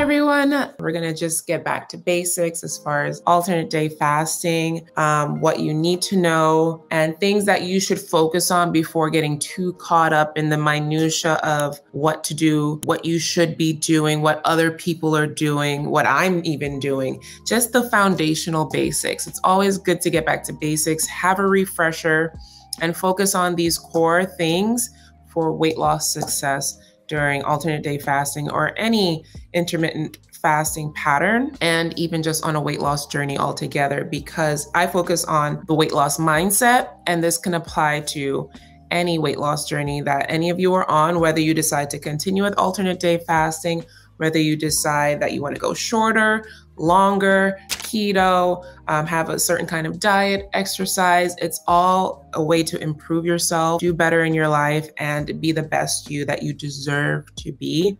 everyone. We're gonna just get back to basics as far as alternate day fasting, what you need to know, and things that you should focus on before getting too caught up in the minutia of what to do, what you should be doing, what other people are doing, what I'm even doing, just the foundational basics. It's always good to get back to basics, have a refresher, and focus on these core things for weight loss success during alternate day fasting or any intermittent fasting pattern, and even just on a weight loss journey altogether, because I focus on the weight loss mindset, and this can apply to any weight loss journey that any of you are on, whether you decide to continue with alternate day fasting, whether you decide that you want to go shorter, longer, keto, have a certain kind of diet, exercise. It's all a way to improve yourself, do better in your life, and be the best you that you deserve to be.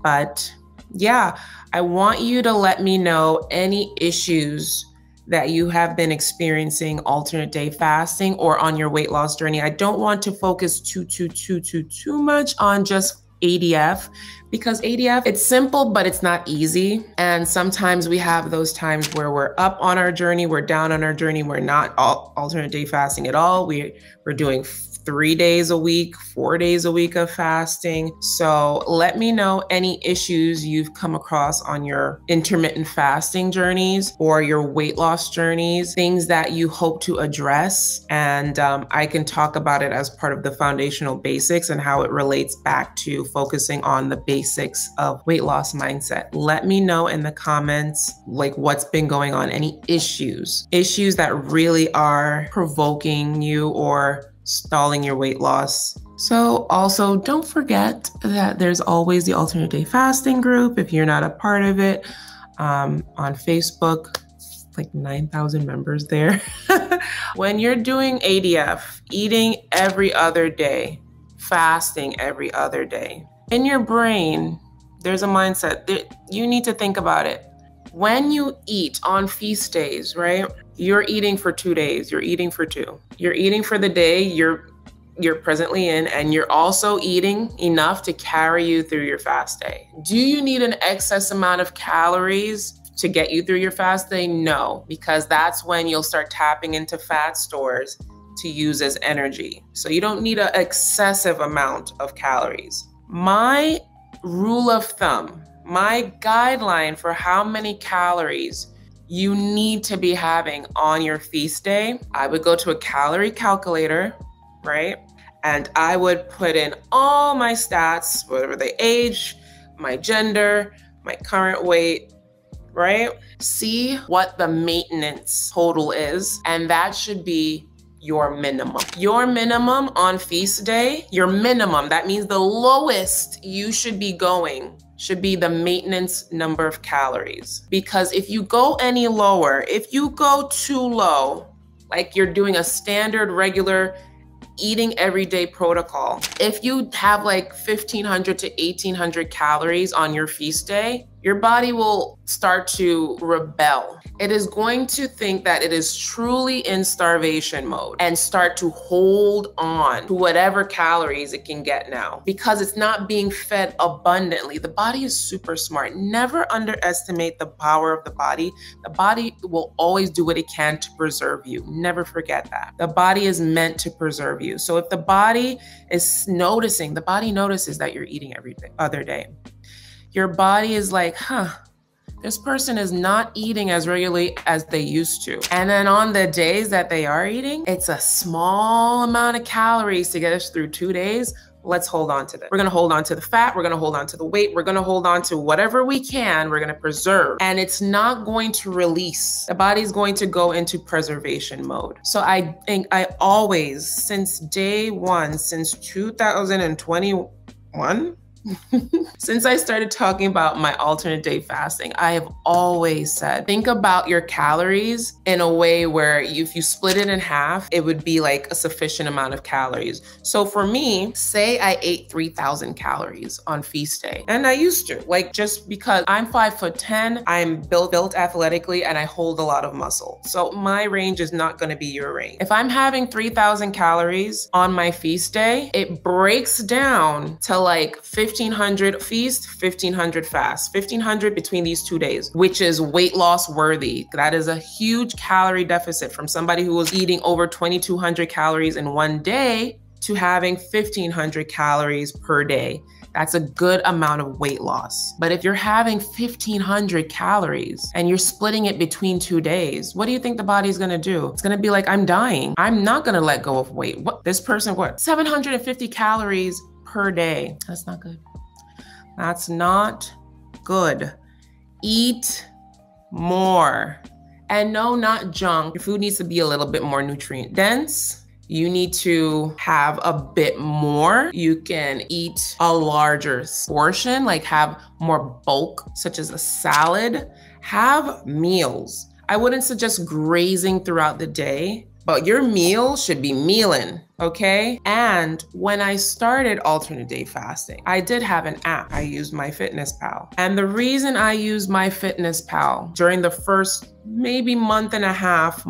But yeah, I want you to let me know any issues that you have been experiencing alternate day fasting or on your weight loss journey. I don't want to focus too much on just ADF, because ADF, it's simple, but it's not easy. And sometimes we have those times where we're up on our journey, we're down on our journey, we're not alternate day fasting at all. We're doing 3 days a week, 4 days a week of fasting. So let me know any issues you've come across on your intermittent fasting journeys or your weight loss journeys, things that you hope to address. And I can talk about it as part of the foundational basics and how it relates back to focusing on the basics of weight loss mindset. Let me know in the comments, like, what's been going on, any issues that really are provoking you or stalling your weight loss. So also don't forget that there's always the alternate day fasting group. If you're not a part of it, on Facebook, like 9,000 members there. When you're doing ADF, eating every other day, fasting every other day, in your brain, there's a mindset that you need to think about it. When you eat on feast days, right? You're eating for 2 days, you're eating for 2. You're eating for the day you're presently in, and you're also eating enough to carry you through your fast day. Do you need an excess amount of calories to get you through your fast day? No, because that's when you'll start tapping into fat stores to use as energy. So you don't need an excessive amount of calories. My rule of thumb, my guideline for how many calories you need to be having on your feast day, I would go to a calorie calculator, right? And I would put in all my stats, whatever the age, my gender, my current weight, right? See what the maintenance total is, and that should be your minimum. Your minimum on feast day, your minimum, that means the lowest you should be going should be the maintenance number of calories. Because if you go any lower, if you go too low, like you're doing a standard regular eating everyday protocol, if you have like 1,500 to 1,800 calories on your feast day, your body will start to rebel. It is going to think that it is truly in starvation mode and start to hold on to whatever calories it can get now, because it's not being fed abundantly. The body is super smart. Never underestimate the power of the body. The body will always do what it can to preserve you. Never forget that. The body is meant to preserve you. So if the body is noticing, the body notices that you're eating every other day. Your body is like, this person is not eating as regularly as they used to. And then on the days that they are eating, it's a small amount of calories to get us through 2 days. Let's hold on to that. We're gonna hold on to the fat, we're gonna hold on to the weight, we're gonna hold on to whatever we can, we're gonna preserve. And it's not going to release. The body's going to go into preservation mode. So I think I always, since day one, since 2021, since I started talking about my alternate day fasting, I have always said, think about your calories in a way where if you split it in half, it would be like a sufficient amount of calories. So for me, say I ate 3,000 calories on feast day, and I used to, like, just because I'm 5'10", I'm built athletically, and I hold a lot of muscle. So my range is not gonna be your range. If I'm having 3,000 calories on my feast day, it breaks down to like 50 1,500 feast, 1,500 fast, 1,500 between these 2 days, which is weight loss worthy. That is a huge calorie deficit from somebody who was eating over 2,200 calories in one day to having 1,500 calories per day. That's a good amount of weight loss. But if you're having 1,500 calories and you're splitting it between 2 days, what do you think the body's gonna do? It's gonna be like, I'm dying. I'm not gonna let go of weight. What, this person, what? 750 calories per day. That's not good. That's not good. Eat more. And no, not junk. Your food needs to be a little bit more nutrient dense. You need to have a bit more. You can eat a larger portion, like have more bulk, such as a salad. Have meals. I wouldn't suggest grazing throughout the day, but your meal should be mealing, okay? And when I started alternate day fasting, I did have an app. I used MyFitnessPal. And the reason I used MyFitnessPal during the first maybe month and a half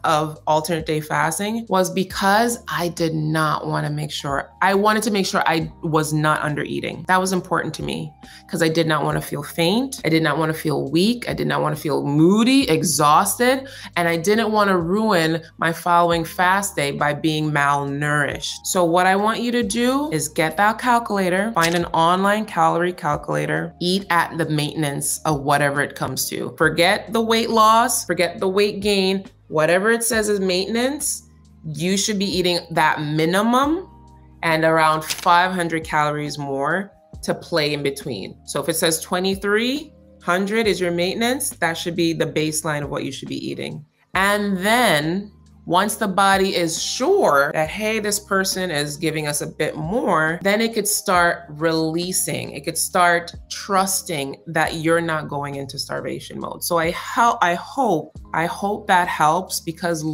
of alternate day fasting was because I did not want to make sure, I wanted to make sure I was not under eating. That was important to me because I did not want to feel faint. I did not want to feel weak. I did not want to feel moody, exhausted, and I didn't want to ruin my following fast day by being malnourished. So what I want you to do is get that calculator, find an online calorie calculator, eat at the maintenance of whatever it comes to. Forget the weight loss, forget the weight gain, whatever it says is maintenance, you should be eating that minimum and around 500 calories more to play in between. So if it says 2,300 is your maintenance, that should be the baseline of what you should be eating. And then once the body is sure that, hey, this person is giving us a bit more, then it could start releasing. It could start trusting that you're not going into starvation mode. So I hope that helps, because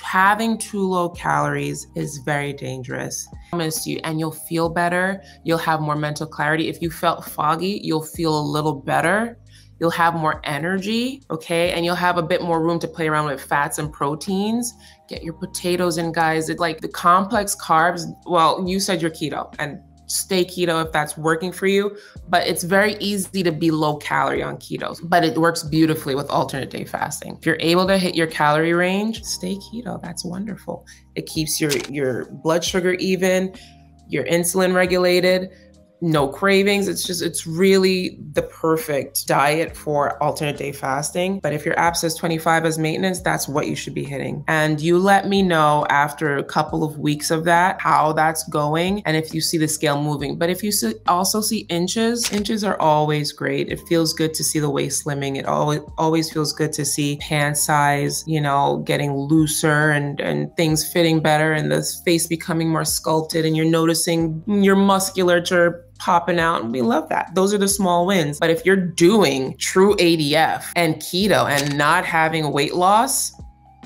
having too low calories is very dangerous. I promise you, and you'll feel better. You'll have more mental clarity. If you felt foggy, you'll feel a little better. You'll have more energy, okay? And you'll have a bit more room to play around with fats and proteins. Get your potatoes in, guys. It's like the complex carbs, well, you said you're keto, and stay keto if that's working for you, but it's very easy to be low calorie on keto, but it works beautifully with alternate day fasting. If you're able to hit your calorie range, stay keto, that's wonderful. It keeps your blood sugar even, your insulin regulated, no cravings. It's really the perfect diet for alternate day fasting. But if your app says 25 as maintenance, that's what you should be hitting. And you let me know after a couple of weeks of that, how that's going, and if you see the scale moving. But if you also see inches are always great. It feels good to see the waist slimming. It always feels good to see pant size, getting looser and things fitting better, and the face becoming more sculpted, and you're noticing your musculature popping out, and we love that. Those are the small wins. But if you're doing true ADF and keto and not having weight loss,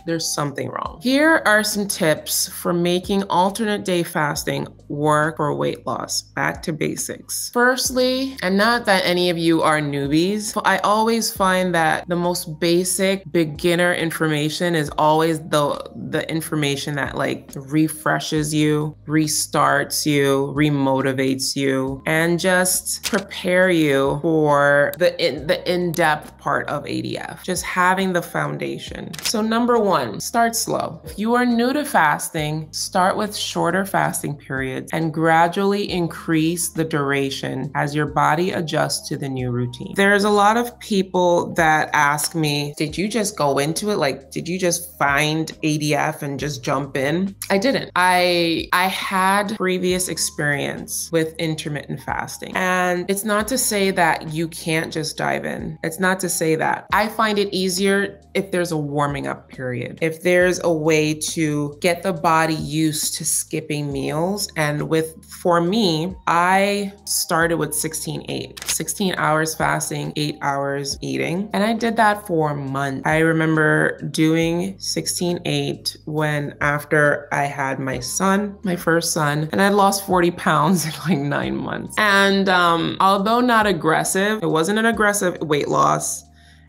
there's something wrong. Here are some tips for making alternate day fasting work for weight loss. Back to basics. Firstly, and not that any of you are newbies, I always find that the most basic beginner information is always the information that refreshes you, restarts you, remotivates you, and just prepare you for the in-depth part of ADF. Just having the foundation. So number one, start slow. If you are new to fasting, start with shorter fasting periods and gradually increase the duration as your body adjusts to the new routine. There's a lot of people that ask me, did you just go into it? Did you just find ADF and just jump in? I didn't. I had previous experience with intermittent fasting. And it's not to say that you can't just dive in. It's not to say that. I find it easier if there's a warming up period. If there's a way to get the body used to skipping meals. And for me, I started with 16-8, 16 hours fasting, 8 hours eating. And I did that for months. I remember doing 16-8 after I had my son, my first son, and I lost 40 pounds in 9 months. And although not aggressive, it wasn't an aggressive weight loss.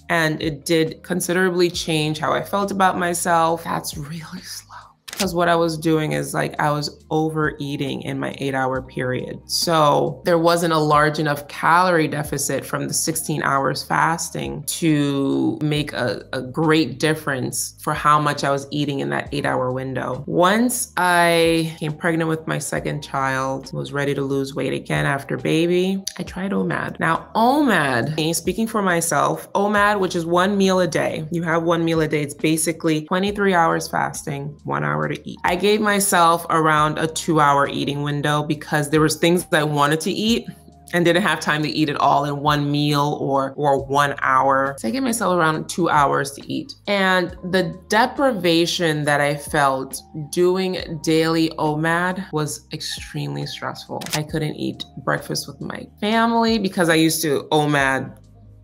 And it did considerably change how I felt about myself. That's really slow. because what I was doing is like I was overeating in my 8-hour period. So there wasn't a large enough calorie deficit from the 16 hours fasting to make a great difference for how much I was eating in that 8-hour window. Once I became pregnant with my second child, was ready to lose weight again after baby, I tried OMAD. Now OMAD, speaking for myself, OMAD, which is 1 meal a day. You have 1 meal a day. It's basically 23 hours fasting, 1 hour to eat. I gave myself around a 2-hour eating window because there was things that I wanted to eat and didn't have time to eat it all in 1 meal or 1 hour. So I gave myself around 2 hours to eat. And the deprivation that I felt doing daily OMAD was extremely stressful. I couldn't eat breakfast with my family because I used to OMAD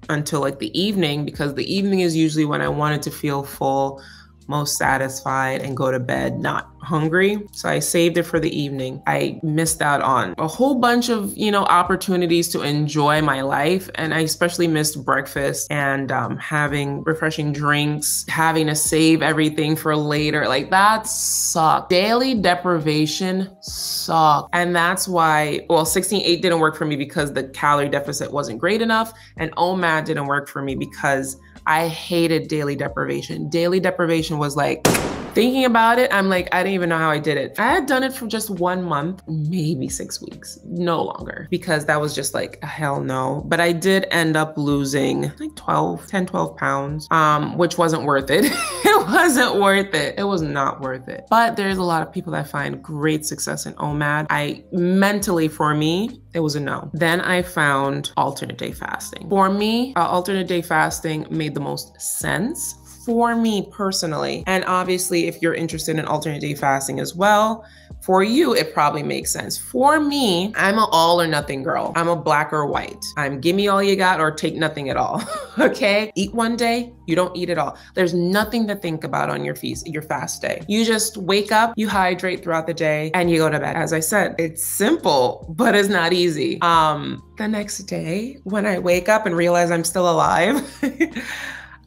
until like the evening, because the evening is usually when I wanted to feel full, most satisfied, and go to bed not hungry. So I saved it for the evening. I missed out on a whole bunch of, opportunities to enjoy my life. And I especially missed breakfast and having refreshing drinks, having to save everything for later. Like that sucked. Daily deprivation sucked. And that's why, 16-8 didn't work for me because the calorie deficit wasn't great enough. And OMAD didn't work for me because I hated daily deprivation. Daily deprivation was like, thinking about it, I'm like, I didn't even know how I did it. I had done it for just 1 month, maybe 6 weeks, no longer, because that was just like, hell no. But I did end up losing like 12 pounds, which wasn't worth it. It wasn't worth it. It was not worth it. But there's a lot of people that find great success in OMAD. Mentally, for me, it was a no. Then I found alternate day fasting. For me, alternate day fasting made the most sense for me personally. And obviously, if you're interested in alternate day fasting as well, for you, it probably makes sense. For me, I'm an all or nothing girl. I'm a black or white. I'm give me all you got or take nothing at all, okay? Eat one day, you don't eat at all. There's nothing to think about on your fast day. You just wake up, you hydrate throughout the day, and you go to bed. As I said, it's simple, but it's not easy. The next day, when I wake up and realize I'm still alive,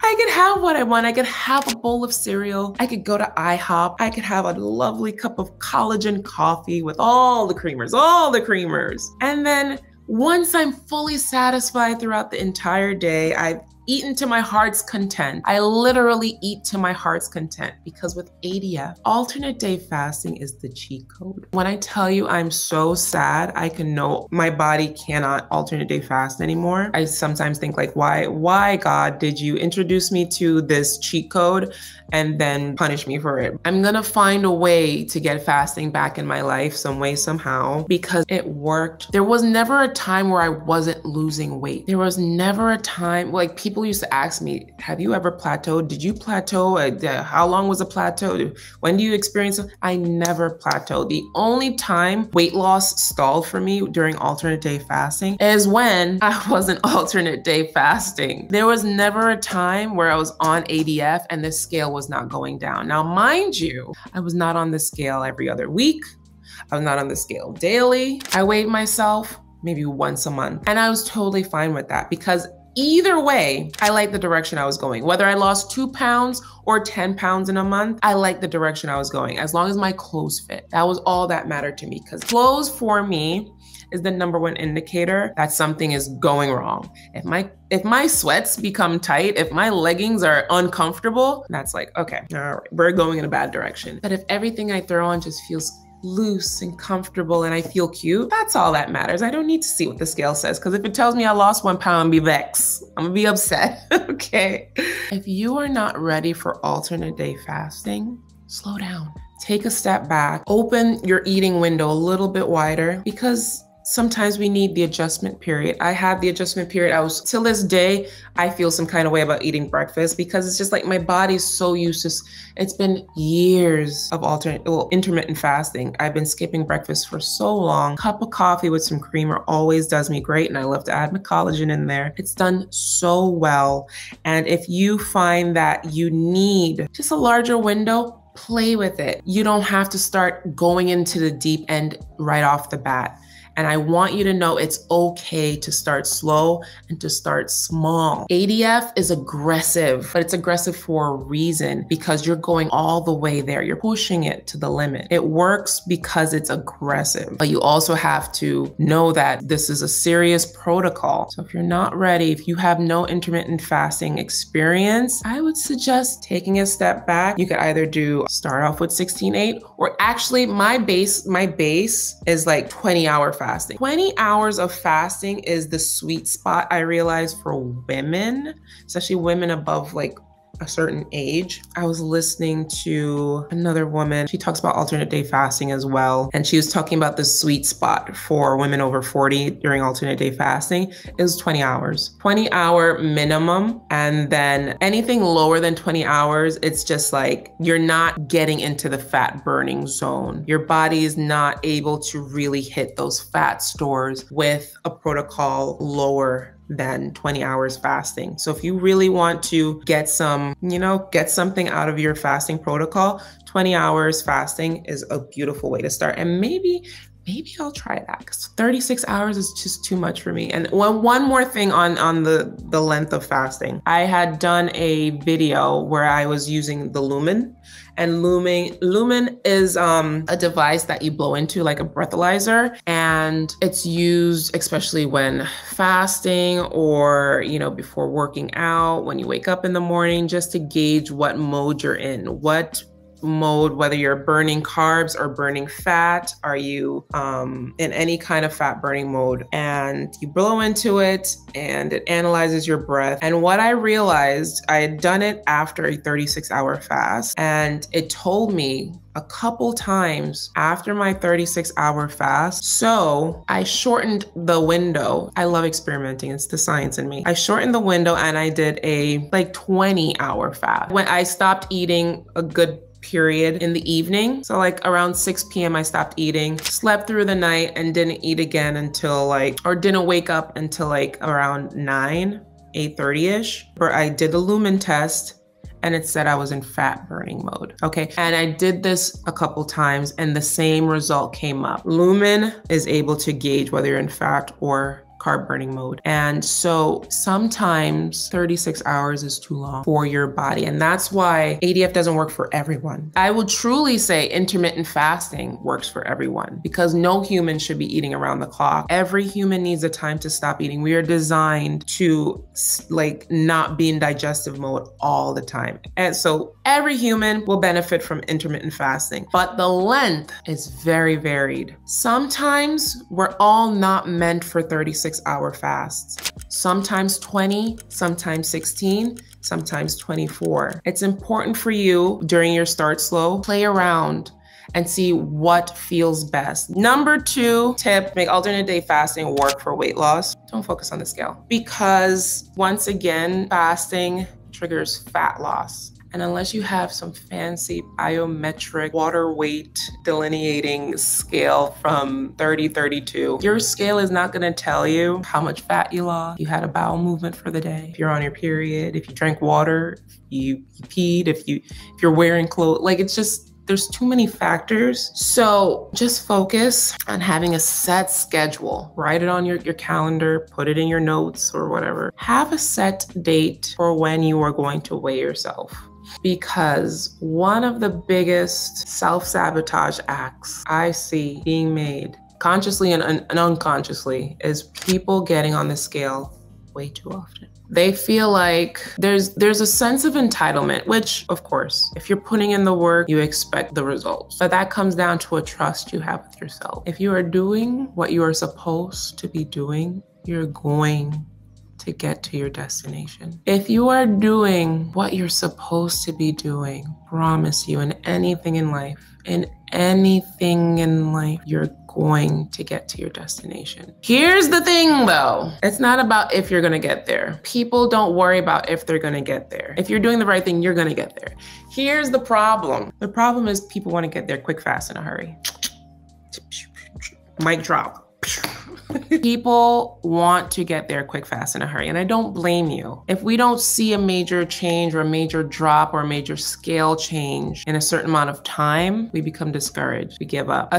I could have what I want. I could have a bowl of cereal. I could go to IHOP. I could have a lovely cup of collagen coffee with all the creamers. And then once I'm fully satisfied throughout the entire day, I've eaten to my heart's content. I literally eat to my heart's content, because with ADF, alternate day fasting is the cheat code. When I tell you I'm so sad, I can know my body cannot alternate day fast anymore. I sometimes think like, why God did you introduce me to this cheat code and then punish me for it? I'm gonna find a way to get fasting back in my life some way, somehow, because it worked. There was never a time where I wasn't losing weight. There was never a time, like people used to ask me, have you ever plateaued? Did you plateau? How long was a plateau? When do you experience it? I never plateaued. The only time weight loss stalled for me during alternate day fasting is when I was an alternate day fasting. There was never a time where I was on ADF and the scale was not going down. Now, mind you, I was not on the scale every other week. I was not on the scale daily. I weighed myself maybe once a month, and I was totally fine with that, because either way, I liked the direction I was going. Whether I lost 2 pounds or 10 pounds in a month, I liked the direction I was going, as long as my clothes fit. That was all that mattered to me, because clothes for me is the #1 indicator that something is going wrong. If my sweats become tight, if my leggings are uncomfortable, that's like, okay, all right, we're going in a bad direction. But if everything I throw on just feels loose and comfortable and I feel cute, that's all that matters. I don't need to see what the scale says, because if it tells me I lost 1 pound, I'm gonna be vexed. I'm gonna be upset, okay? If you are not ready for alternate day fasting, slow down. Take a step back, open your eating window a little bit wider, because sometimes we need the adjustment period. I had the adjustment period. Till this day, I feel some kind of way about eating breakfast, because it's just like my body's so used to, it's been years of intermittent fasting. I've been skipping breakfast for so long. Cup of coffee with some creamer always does me great, and I love to add my collagen in there. It's done so well. And if you find that you need just a larger window, play with it. You don't have to start going into the deep end right off the bat. And I want you to know it's okay to start slow and to start small. ADF is aggressive, but it's aggressive for a reason, because you're going all the way there. You're pushing it to the limit. It works because it's aggressive, but you also have to know that this is a serious protocol. So if you're not ready, if you have no intermittent fasting experience, I would suggest taking a step back. You could either start off with 16/8, or actually my base is like 20-hour fasting. 20 hours of fasting is the sweet spot, I realize, for women, especially women above like a certain age. I was listening to another woman. She talks about alternate day fasting as well. And she was talking about the sweet spot for women over 40 during alternate day fasting is 20 hours, 20-hour minimum. And then anything lower than 20 hours, it's just like, you're not getting into the fat burning zone. Your body is not able to really hit those fat stores with a protocol lower than 20 hours fasting. So if you really want to get something out of your fasting protocol, 20 hours fasting is a beautiful way to start. And maybe I'll try that, because 36 hours is just too much for me. And one more thing on the length of fasting. I had done a video where I was using the Lumen. And Lumen is a device that you blow into, like a breathalyzer, and it's used especially when fasting or, before working out, when you wake up in the morning, just to gauge what mode you're in, what mode, whether you're burning carbs or burning fat, are you in any kind of fat burning mode. And you blow into it and it analyzes your breath. And what I realized, I had done it after a 36-hour fast, and it told me a couple times after my 36-hour fast. So I shortened the window. I love experimenting. It's the science in me. I shortened the window and I did a 20-hour fast. When I stopped eating a good period in the evening. So like around 6 p.m. I stopped eating, slept through the night, and didn't eat again until didn't wake up until around 8:30-ish. But I did the Lumen test and it said I was in fat burning mode. Okay. And I did this a couple times and the same result came up. Lumen is able to gauge whether you're in fat or carb burning mode. And so sometimes 36 hours is too long for your body. And that's why ADF doesn't work for everyone. I would truly say intermittent fasting works for everyone, because no human should be eating around the clock. Every human needs a time to stop eating. We are designed to not be in digestive mode all the time. And so every human will benefit from intermittent fasting, but the length is very varied. Sometimes we're all not meant for 36-hour fasts. Sometimes 20, sometimes 16, sometimes 24. It's important for you during your start slow, play around and see what feels best. Number 2 tip, make alternate day fasting work for weight loss. Don't focus on the scale, because once again, fasting triggers fat loss. And unless you have some fancy biometric water weight delineating scale from 3032, your scale is not gonna tell you how much fat you lost, you had a bowel movement for the day, if you're on your period, if you drank water, if you peed, if you're wearing clothes. It's just, there's too many factors. So just focus on having a set schedule. Write it on your calendar, put it in your notes or whatever. Have a set date for when you are going to weigh yourself. Because one of the biggest self-sabotage acts I see being made, consciously and unconsciously, is people getting on the scale way too often. They feel like there's a sense of entitlement, which of course, if you're putting in the work, you expect the results. But that comes down to a trust you have with yourself. If you are doing what you are supposed to be doing, you're going to get to your destination. If you are doing what you're supposed to be doing, promise you, in anything in life, you're going to get to your destination. Here's the thing though, it's not about if you're gonna get there. People don't worry about if they're gonna get there. If you're doing the right thing, you're gonna get there. Here's the problem. The problem is people wanna get there quick, fast, in a hurry. Mic drop. People want to get there quick, fast, in a hurry, and I don't blame you. If we don't see a major change or a major drop or a major scale change in a certain amount of time, we become discouraged, we give up.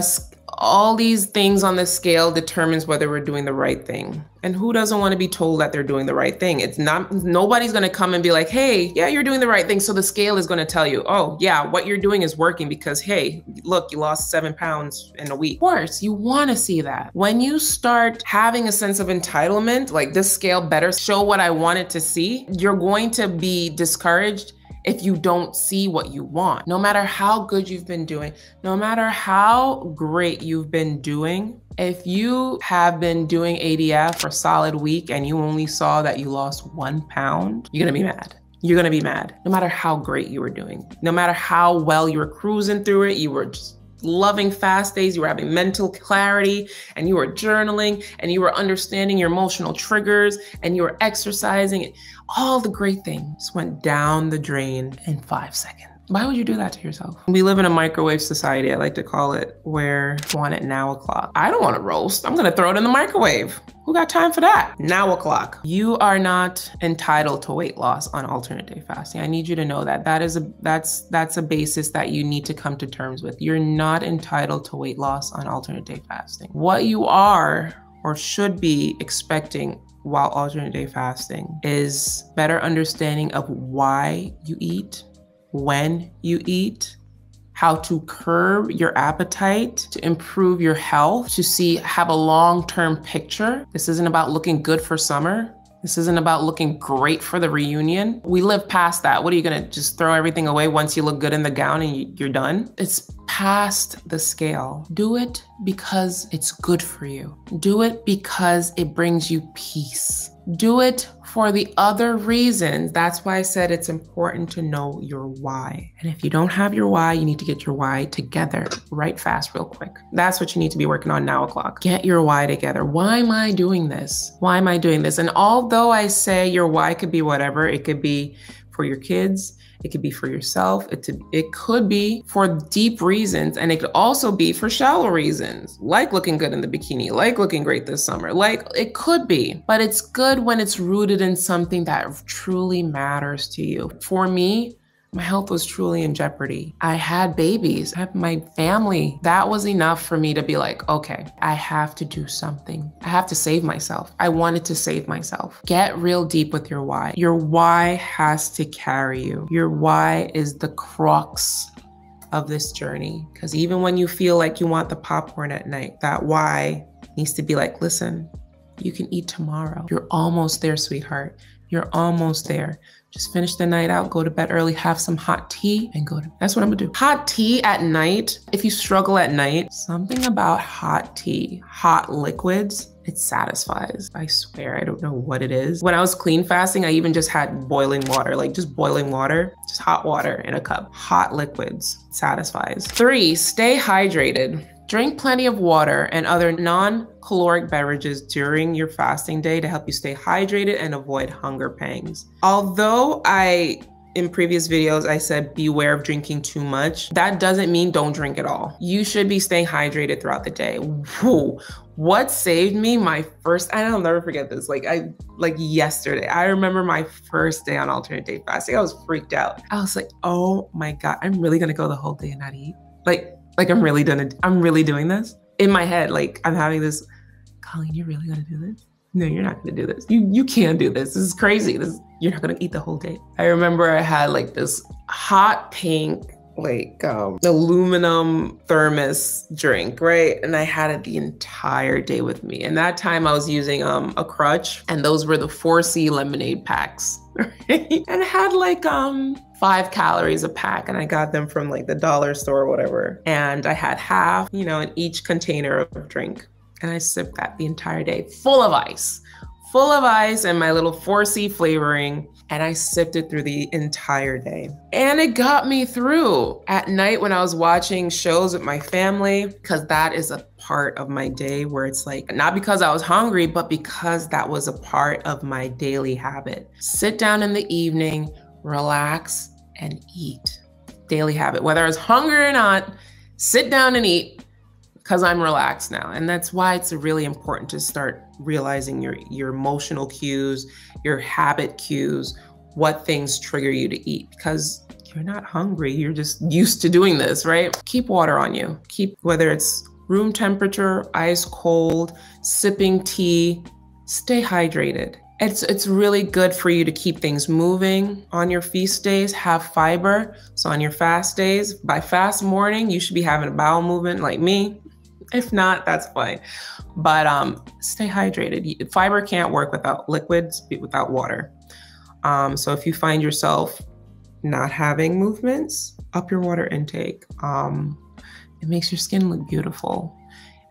All these things on the scale determines whether we're doing the right thing. And who doesn't want to be told that they're doing the right thing? It's not, nobody's going to come and be like, hey, yeah, you're doing the right thing. So the scale is going to tell you, oh yeah, what you're doing is working because, hey, look, you lost 7 pounds in a week. Of course, you want to see that. When you start having a sense of entitlement, like this scale better show what I want it to see, you're going to be discouraged if you don't see what you want. No matter how good you've been doing, no matter how great you've been doing, if you have been doing ADF for a solid week and you only saw that you lost 1 pound, you're gonna be mad. You're gonna be mad, no matter how great you were doing, no matter how well you were cruising through it, you were just loving fast days, you were having mental clarity, and you were journaling, and you were understanding your emotional triggers, and you were exercising. All the great things went down the drain in 5 seconds. Why would you do that to yourself? We live in a microwave society, I like to call it, where I want it now o'clock. I don't want to roast. I'm gonna throw it in the microwave. Who got time for that? Now o'clock. You are not entitled to weight loss on alternate day fasting. I need you to know that. That's a basis that you need to come to terms with. You're not entitled to weight loss on alternate day fasting. What you are or should be expecting while alternate day fasting is better understanding of why you eat, when you eat, how to curb your appetite, to improve your health, to have a long-term picture. This isn't about looking good for summer. This isn't about looking great for the reunion. We live past that. What are you gonna just throw everything away once you look good in the gown and you're done? It's past the scale. Do it because it's good for you. Do it because it brings you peace. Do it for the other reasons. That's why I said it's important to know your why. And if you don't have your why, you need to get your why together. Write fast, real quick. That's what you need to be working on now o'clock. Get your why together. Why am I doing this? Why am I doing this? And although I say your why could be whatever, it could be for your kids, it could be for yourself, it could be for deep reasons, and it could also be for shallow reasons, like looking good in the bikini, like looking great this summer, like it could be. But it's good when it's rooted in something that truly matters to you. For me, my health was truly in jeopardy. I had babies, I had my family. That was enough for me to be like, okay, I have to do something. I have to save myself. I wanted to save myself. Get real deep with your why. Your why has to carry you. Your why is the crux of this journey. Because even when you feel like you want the popcorn at night, that why needs to be like, listen, you can eat tomorrow. You're almost there, sweetheart. You're almost there. Just finish the night out, go to bed early, have some hot tea, and go to bed. That's what I'm gonna do. Hot tea at night, if you struggle at night, something about hot tea, hot liquids, it satisfies. I swear, I don't know what it is. When I was clean fasting, I even just had boiling water, like just boiling water, just hot water in a cup. Hot liquids satisfies. 3, stay hydrated. Drink plenty of water and other non-caloric beverages during your fasting day to help you stay hydrated and avoid hunger pangs. Although in previous videos, I said beware of drinking too much, that doesn't mean don't drink at all. You should be staying hydrated throughout the day. Whew. What saved me I'll never forget this, like yesterday, I remember my first day on alternate day fasting, I was freaked out. I was like, oh my God, I'm really gonna go the whole day and not eat? Like I'm really doing this? In my head, like I'm having this, Colleen, you're really gonna do this? No, you're not gonna do this. You can't do this. This is crazy. You're not gonna eat the whole day. I remember I had like this hot pink, aluminum thermos drink, right? And I had it the entire day with me. And that time I was using a crutch, and those were the 4C lemonade packs, right? And it had 5 calories a pack, and I got them from the dollar store or whatever. And I had half, in each container of drink. And I sipped that the entire day, full of ice and my little 4C flavoring. And I sipped it through the entire day. And it got me through at night when I was watching shows with my family, because that is a part of my day where it's not because I was hungry, but because that was a part of my daily habit. Sit down in the evening, relax, and eat. Daily habit. Whether I was hungry or not, sit down and eat because I'm relaxed now. And that's why it's really important to start realizing your emotional cues, your habit cues, what things trigger you to eat, because you're not hungry. You're just used to doing this, right? Keep water on you. Whether it's room temperature, ice cold, sipping tea. Stay hydrated. It's really good for you to keep things moving on your feast days. Have fiber. So on your fast days, by fast morning, you should be having a bowel movement like me. If not, that's fine. But stay hydrated. Fiber can't work without liquids, without water. So if you find yourself not having movements, up your water intake. It makes your skin look beautiful.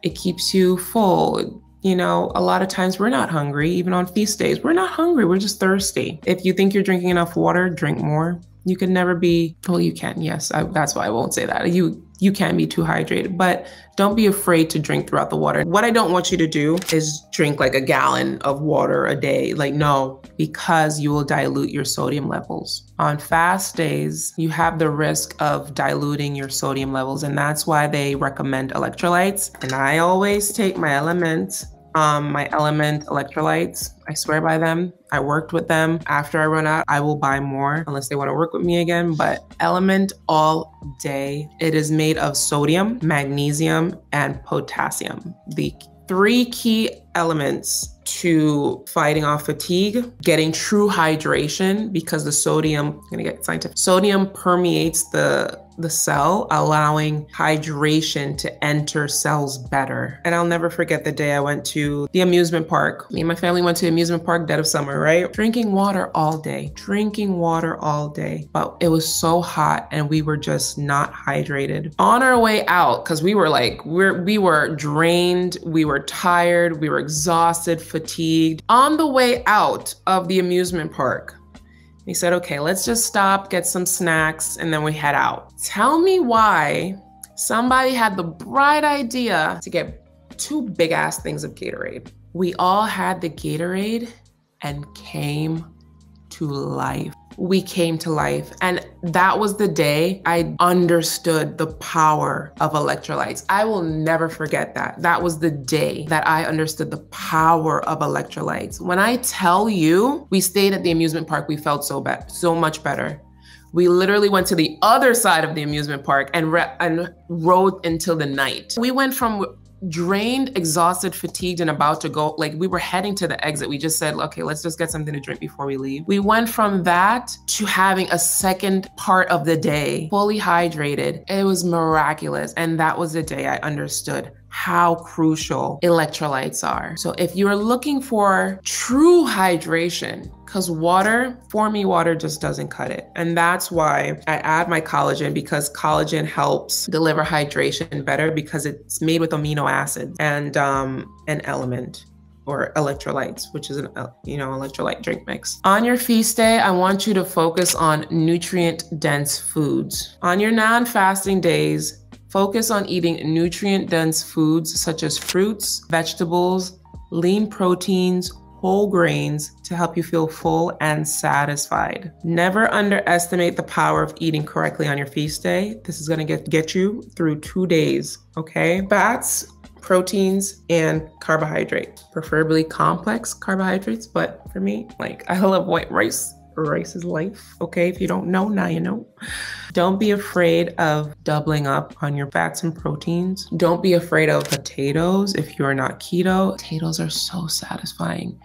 It keeps you full. You know, a lot of times we're not hungry, even on feast days. We're not hungry, we're just thirsty. If you think you're drinking enough water, drink more. You can never be, well, you can, yes, that's why I won't say that. You can be too hydrated, but don't be afraid to drink throughout the water. What I don't want you to do is drink like a gallon of water a day. Like, no, because you will dilute your sodium levels. On fast days, you have the risk of diluting your sodium levels, and that's why they recommend electrolytes. And I always take my Element electrolytes. I swear by them. I worked with them. After I run out, I will buy more unless they want to work with me again. But Element all day. It is made of sodium, magnesium, and potassium. The 3 key elements to fighting off fatigue, getting true hydration, because the sodium, I'm gonna get scientific, sodium permeates the cell, allowing hydration to enter cells better. And I'll never forget the day I went to the amusement park. Me and my family went to the amusement park, dead of summer, right? Drinking water all day. But it was so hot and we were just not hydrated. On our way out, because we were like, we were drained, we were tired, we were exhausted, fatigued. On the way out of the amusement park, we said, okay, let's just stop, get some snacks, and then we head out. Tell me why somebody had the bright idea to get 2 big ass things of Gatorade. We all had the Gatorade and came to life. We came to life. And that was the day I understood the power of electrolytes. I will never forget that. That was the day that I understood the power of electrolytes. When I tell you, we stayed at the amusement park, we felt so much better. We literally went to the other side of the amusement park and rode until the night. We went from drained, exhausted, fatigued, and about to go, like we were heading to the exit. We just said, okay, let's just get something to drink before we leave. We went from that to having a second part of the day fully hydrated. It was miraculous. And that was the day I understood how crucial electrolytes are. So if you're looking for true hydration, because water, for me, water just doesn't cut it. And that's why I add my collagen, because collagen helps deliver hydration better because it's made with amino acids and an element or electrolytes, which is an electrolyte drink mix. On your feast day, I want you to focus on nutrient-dense foods. On your non-fasting days, focus on eating nutrient-dense foods such as fruits, vegetables, lean proteins, whole grains to help you feel full and satisfied. Never underestimate the power of eating correctly on your feast day. This is gonna get you through 2 days, okay? Fats, proteins, and carbohydrates, preferably complex carbohydrates, but for me, like I love white rice. Rice is life, okay? If you don't know, now you know. Don't be afraid of doubling up on your fats and proteins. Don't be afraid of potatoes if you're not keto. Potatoes are so satisfying.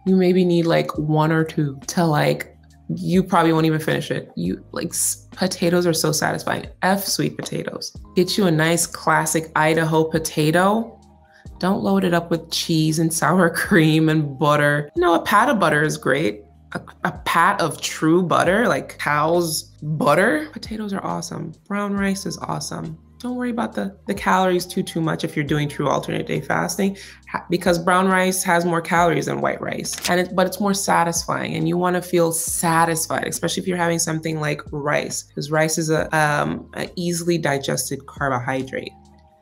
You maybe need like 1 or 2 to you probably won't even finish it. Potatoes are so satisfying. Sweet potatoes. Get you a nice classic Idaho potato. Don't load it up with cheese and sour cream and butter. A pat of butter is great. A pat of true butter, like cow's butter. Potatoes are awesome. Brown rice is awesome. Don't worry about the calories too much if you're doing true alternate day fasting, because brown rice has more calories than white rice, but it's more satisfying, and you want to feel satisfied, especially if you're having something like rice, because rice is a easily digested carbohydrate.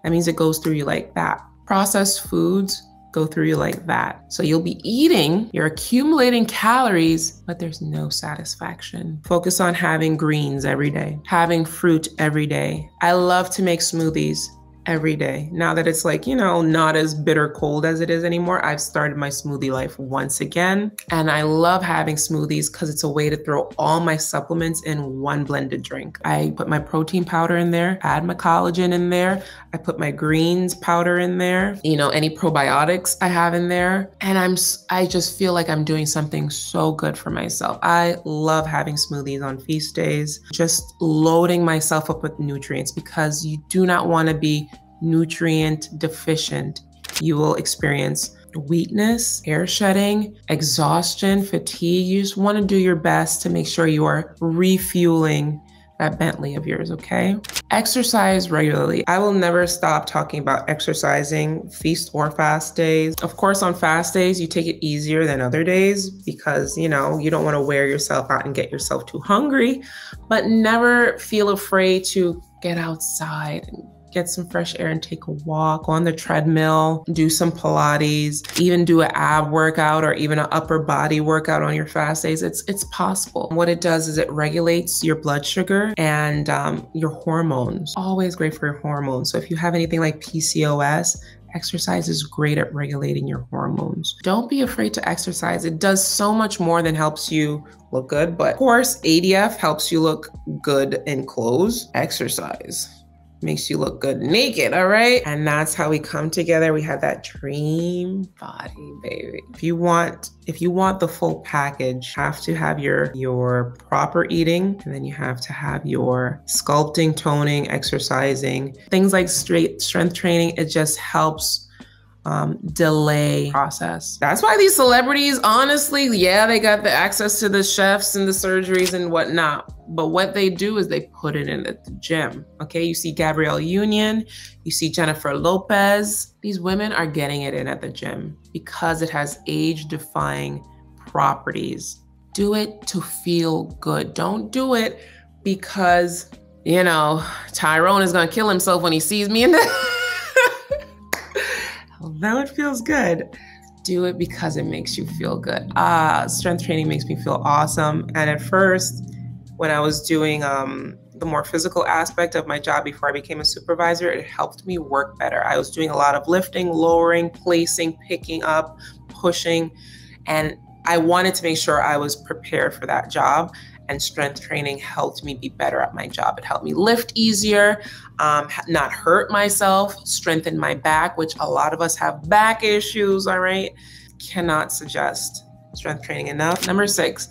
That means it goes through you like that. Processed foods go through you like that. So you'll be eating, you're accumulating calories, but there's no satisfaction. Focus on having greens every day, having fruit every day. I love to make smoothies. every day. Now that it's like, not as bitter cold as it is anymore, I've started my smoothie life once again. And I love having smoothies because it's a way to throw all my supplements in one blended drink. I put my protein powder in there, add my collagen in there. I put my greens powder in there, any probiotics I have in there. And I just feel like I'm doing something so good for myself. I love having smoothies on feast days, just loading myself up with nutrients, because you do not want to be nutrient deficient. You will experience weakness, hair shedding, exhaustion, fatigue. You just want to do your best to make sure you are refueling that Bentley of yours, okay? Exercise regularly. I will never stop talking about exercising, feast or fast days. Of course, on fast days, you take it easier than other days because, you don't want to wear yourself out and get yourself too hungry, but never feel afraid to get outside and get some fresh air and take a walk, go on the treadmill, do some Pilates, even do an ab workout or even an upper body workout on your fast days. It's possible. What it does is it regulates your blood sugar and your hormones. Always great for your hormones. So if you have anything like PCOS, exercise is great at regulating your hormones. Don't be afraid to exercise. It does so much more than helps you look good. But of course, ADF helps you look good in clothes. Exercise makes you look good naked, all right? And that's how we come together. We have that dream body, baby. If you want the full package, you have to have your proper eating, and then you have to have your sculpting, toning, exercising. Things like strength training, it just helps delay process. That's why these celebrities, honestly, they got the access to the chefs and the surgeries and whatnot. But what they do is they put it in at the gym. Okay, you see Gabrielle Union, you see Jennifer Lopez. These women are getting it in at the gym because it has age-defying properties. Do it to feel good. Don't do it because, Tyrone is gonna kill himself when he sees me in the Although it feels good, do it because it makes you feel good. Strength training makes me feel awesome. And at first, when I was doing the more physical aspect of my job before I became a supervisor, it helped me work better. I was doing a lot of lifting, lowering, placing, picking up, pushing, and I wanted to make sure I was prepared for that job. And strength training helped me be better at my job. It helped me lift easier, not hurt myself, strengthen my back, which a lot of us have back issues, all right? Cannot suggest strength training enough. Number 6,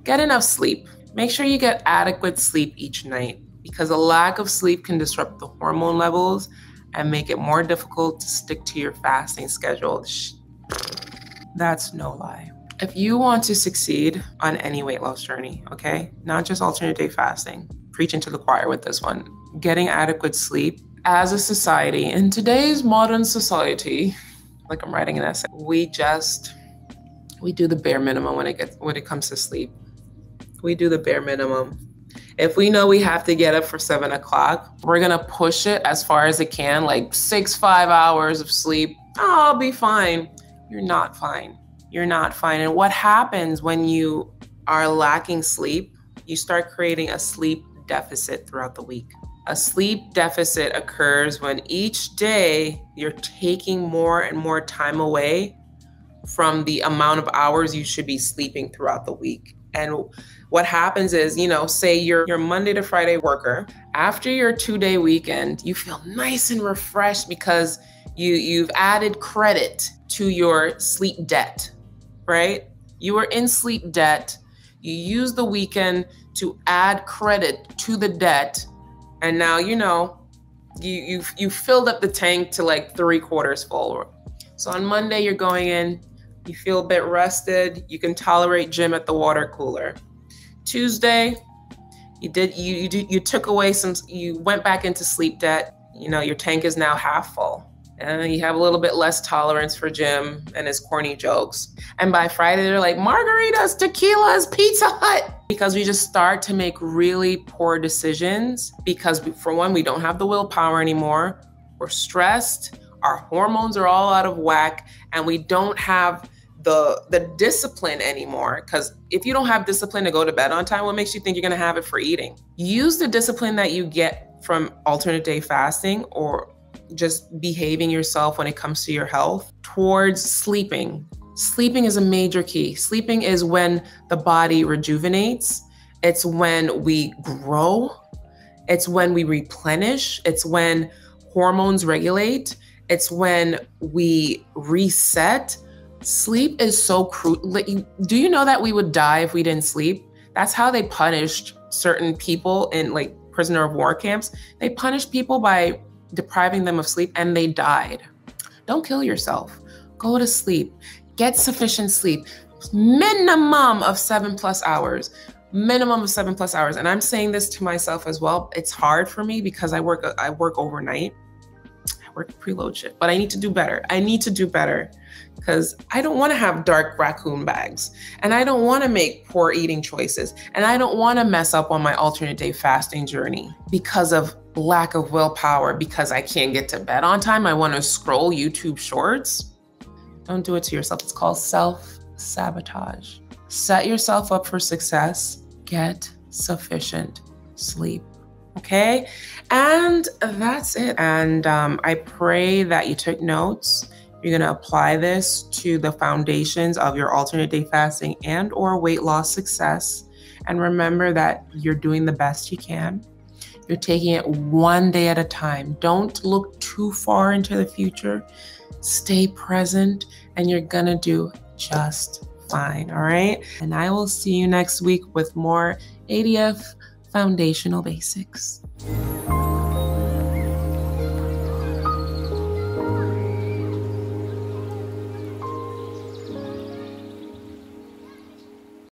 get enough sleep. Make sure you get adequate sleep each night, because a lack of sleep can disrupt the hormone levels and make it more difficult to stick to your fasting schedule. That's no lie. If you want to succeed on any weight loss journey, okay, not just alternate day fasting, preaching to the choir with this one, getting adequate sleep as a society, in today's modern society, like I'm writing an essay, we do the bare minimum when it comes to sleep. We do the bare minimum. If we know we have to get up for 7 o'clock, we're gonna push it as far as it can, like 5 hours of sleep. Oh, I'll be fine. You're not fine. You're not fine. And what happens when you are lacking sleep? You start creating a sleep deficit throughout the week. A sleep deficit occurs when each day you're taking more and more time away from the amount of hours you should be sleeping throughout the week. And what happens is, say you're Monday to Friday worker. After your 2-day weekend, you feel nice and refreshed because you've added credit to your sleep debt. Right? You were in sleep debt. You used the weekend to add credit to the debt. And now, you filled up the tank to like 3/4 full. So on Monday, you're going in, you feel a bit rested. You can tolerate gym at the water cooler. Tuesday, you took away you went back into sleep debt. Your tank is now half full. And you have a little bit less tolerance for Jim and his corny jokes. And by Friday, they're like, margaritas, tequilas, Pizza Hut. Because we just start to make really poor decisions because, for one, we don't have the willpower anymore. We're stressed. Our hormones are all out of whack. And we don't have the discipline anymore. Because if you don't have discipline to go to bed on time, what makes you think you're going to have it for eating? Use the discipline that you get from alternate day fasting or just behaving yourself when it comes to your health towards sleeping. Sleeping is a major key. Sleeping is when the body rejuvenates. It's when we grow. It's when we replenish. It's when hormones regulate. It's when we reset. Sleep is so crucial. Do you know that we would die if we didn't sleep? That's how they punished certain people in like prisoner of war camps. They punished people by depriving them of sleep and they died. Don't kill yourself. Go to sleep. Get sufficient sleep. Minimum of 7+ hours. Minimum of 7+ hours. And I'm saying this to myself as well. It's hard for me because I work overnight. I work preload shift, but I need to do better. I need to do better because I don't want to have dark raccoon bags and I don't want to make poor eating choices and I don't want to mess up on my alternate day fasting journey because of lack of willpower, because I can't get to bed on time. I want to scroll YouTube shorts. Don't do it to yourself. It's called self-sabotage. Set yourself up for success. Get sufficient sleep. Okay? And that's it. And I pray that you took notes. You're going to apply this to the foundations of your alternate day fasting and or weight loss success. And remember that you're doing the best you can. You're taking it one day at a time. Don't look too far into the future. Stay present and you're going to do just fine. All right. And I will see you next week with more ADF foundational basics.